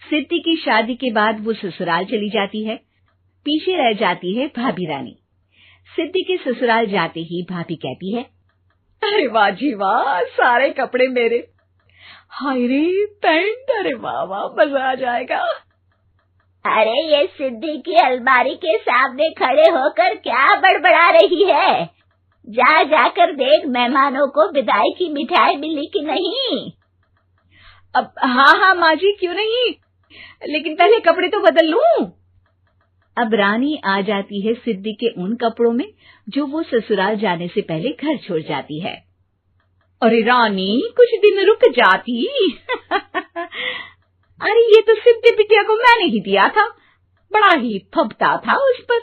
सिद्धि की शादी के बाद वो ससुराल चली जाती है। पीछे रह जाती है भाभी रानी। सिद्धि के ससुराल जाते ही भाभी कहती है, अरे वाह जी वाह, सारे कपड़े मेरे। हाय रे पैंट, अरे वाह वाह, मजा आ जाएगा। अरे ये सिद्धि की अलमारी के सामने खड़े होकर क्या बड़बड़ा रही है? जाकर देख मेहमानों को विदाई की मिठाई मिली कि नहीं। अब हाँ माँ जी, क्यों नहीं, लेकिन पहले कपड़े तो बदल लूं। अब रानी आ जाती है सिद्धि के उन कपड़ों में जो वो ससुराल जाने से पहले घर छोड़ जाती है। अरे रानी, कुछ दिन रुक जाती। अरे ये तो सिद्धि बिटिया को मैंने ही दिया था, बड़ा ही फबता था उस पर,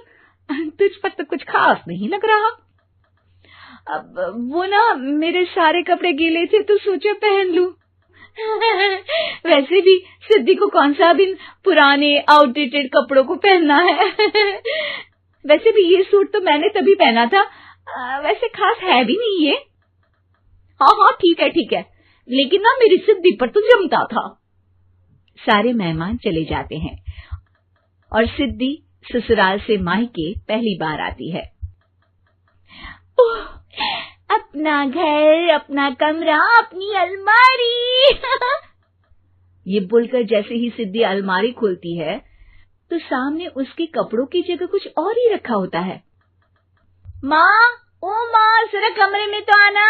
तुझ पर तो कुछ खास नहीं लग रहा। अब वो ना मेरे सारे कपड़े गीले थे तो सोचा पहन लूं। वैसे भी सिद्धि को कौन सा दिन पुराने आउटडेटेड कपड़ों को पहनना है। वैसे भी ये सूट तो मैंने तभी पहना था, वैसे खास है भी नहीं ये। हाँ ठीक है, लेकिन ना मेरी सिद्धि पर तो जमता था। सारे मेहमान चले जाते हैं और सिद्धि ससुराल से मायके पहली बार आती है। अपना घर, अपना कमरा, अपनी अलमारी। ये बोलकर जैसे ही सिद्धि अलमारी खोलती है तो सामने उसके कपड़ों की जगह कुछ और ही रखा होता है। माँ, जरा कमरे में तो आना।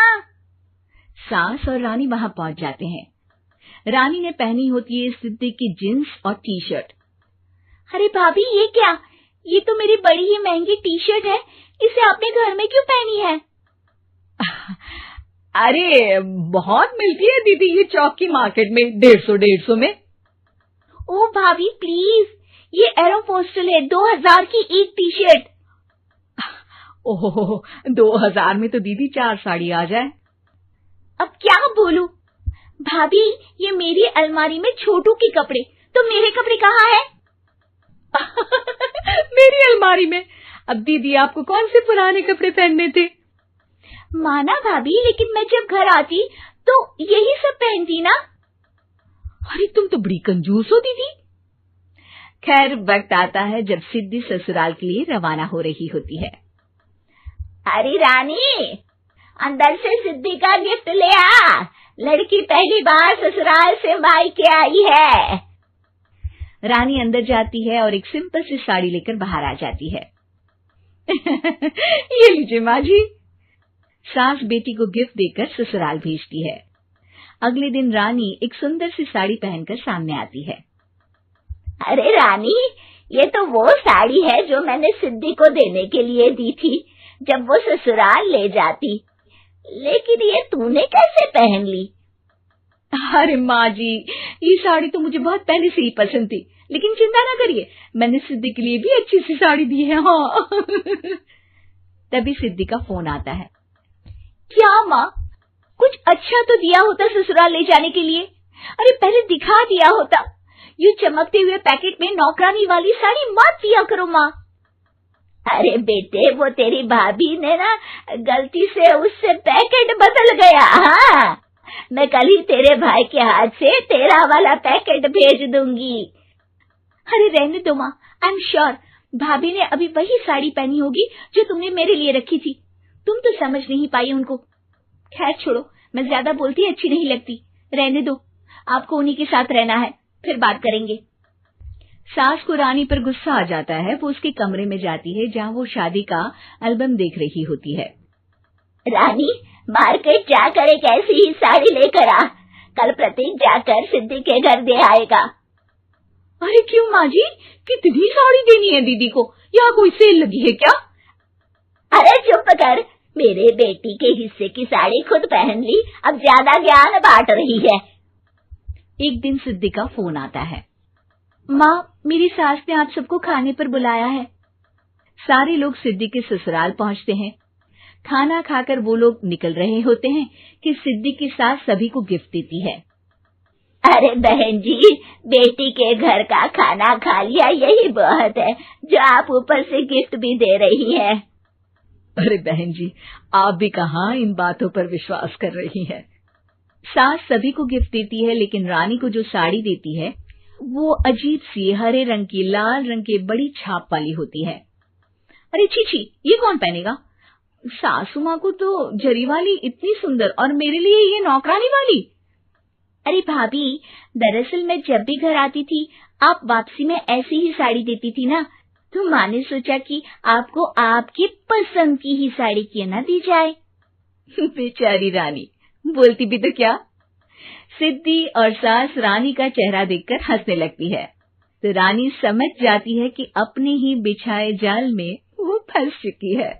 सास और रानी वहां पहुंच जाते हैं। रानी ने पहनी होती है सिद्धि की जींस और टी शर्ट। अरे भाभी, ये क्या? ये तो मेरी बड़ी ही महंगी टी शर्ट है, इसे आपने घर में क्यों पहनी है? अरे बहुत मिलती है दीदी ये चौक की मार्केट में, 150 में। ओ भाभी प्लीज, ये एरोपोस्टल है, 2000 की एक टी शर्ट। ओहो, 2000 में तो दीदी 4 साड़ी आ जाए। अब क्या बोलूं? भाभी, ये मेरी अलमारी में छोटू के कपड़े, तो मेरे कपड़े कहाँ हैं? मेरी अलमारी में? अब दीदी आपको कौन से पुराने कपड़े पहनने थे? माना भाभी, लेकिन मैं जब घर आती तो यही सब पहनती ना। अरे तुम तो बड़ी कंजूस हो दीदी। खैर, वक्त आता है जब सिद्धि ससुराल के लिए रवाना हो रही होती है। अरे रानी, अंदर से सिद्धि का गिफ्ट ले आ, लड़की पहली बार ससुराल से मायके आई है। रानी अंदर जाती है और एक सिंपल सी साड़ी लेकर बाहर आ जाती है। ये लीजिए माँ जी। सास बेटी को गिफ्ट देकर ससुराल भेजती है। अगले दिन रानी एक सुंदर सी साड़ी पहनकर सामने आती है। अरे रानी, ये तो वो साड़ी है जो मैंने सिद्धि को देने के लिए दी थी जब वो ससुराल ले जाती, लेकिन ये तूने कैसे पहन ली? अरे माँ जी, ये साड़ी तो मुझे बहुत पहले से ही पसंद थी, लेकिन चिंता ना करिए, मैंने सिद्धि के लिए भी अच्छी सी साड़ी दी है। हाँ। तभी सिद्धि का फोन आता है। क्या माँ, कुछ अच्छा तो दिया होता ससुराल ले जाने के लिए। अरे पहले दिखा दिया होता। यूं चमकते हुए पैकेट में नौकरानी वाली साड़ी मत दिया करो माँ। अरे बेटे, वो तेरी भाभी ने ना गलती से उससे पैकेट बदल गया। हाँ, मैं कल ही तेरे भाई के हाथ से तेरा वाला पैकेट भेज दूंगी। अरे रहने दो माँ, आई एम श्योर भाभी ने अभी वही साड़ी पहनी होगी जो तुमने मेरे लिए रखी थी। तुम तो समझ नहीं पाई उनको। खैर छोड़ो, मैं ज्यादा बोलती अच्छी नहीं लगती, रहने दो, आपको उन्हीं के साथ रहना है, फिर बात करेंगे। सास को रानी पर गुस्सा आ जाता है। वो उसके कमरे में जाती है जहाँ वो शादी का एल्बम देख रही होती है। रानी, मार्केट जाकर एक ऐसी ही साड़ी लेकर आ, कल प्रतीक जाकर सिद्धि के घर दे आएगा। अरे क्यों माँ जी, कितनी साड़ी देनी है दीदी को? यहाँ कोई सेल लगी है क्या? अरे चुप कर, मेरे बेटी के हिस्से की साड़ी खुद पहन ली, अब ज्यादा ज्ञान बांट रही है। एक दिन सिद्धि का फोन आता है। माँ, मेरी सास ने आप सबको खाने पर बुलाया है। सारे लोग सिद्धि के ससुराल पहुंचते हैं। खाना खाकर वो लोग निकल रहे होते हैं कि सिद्धि की सास सभी को गिफ्ट देती है। अरे बहन जी, बेटी के घर का खाना खा लिया, यही बहुत है जो आप ऊपर से गिफ्ट भी दे रही है। अरे बहन जी, आप भी कहाँ इन बातों पर विश्वास कर रही हैं। सास सभी को गिफ्ट देती है, लेकिन रानी को जो साड़ी देती है वो अजीब सी हरे रंग की लाल रंग के बड़ी छाप वाली होती है। अरे छी, ये कौन पहनेगा? सासू माँ को तो जरी वाली इतनी सुंदर, और मेरे लिए ये नौकरानी वाली। अरे भाभी, दरअसल मैं जब भी घर आती थी आप वापसी में ऐसी ही साड़ी देती थी ना, तो माँ ने सोचा कि आपको आपकी पसंद की ही साड़ी क्यों ना दी जाए। बेचारी रानी, बोलती भी तो क्या। सिद्धि और सास रानी का चेहरा देखकर हंसने लगती है, तो रानी समझ जाती है कि अपने ही बिछाए जाल में वो फंस चुकी है।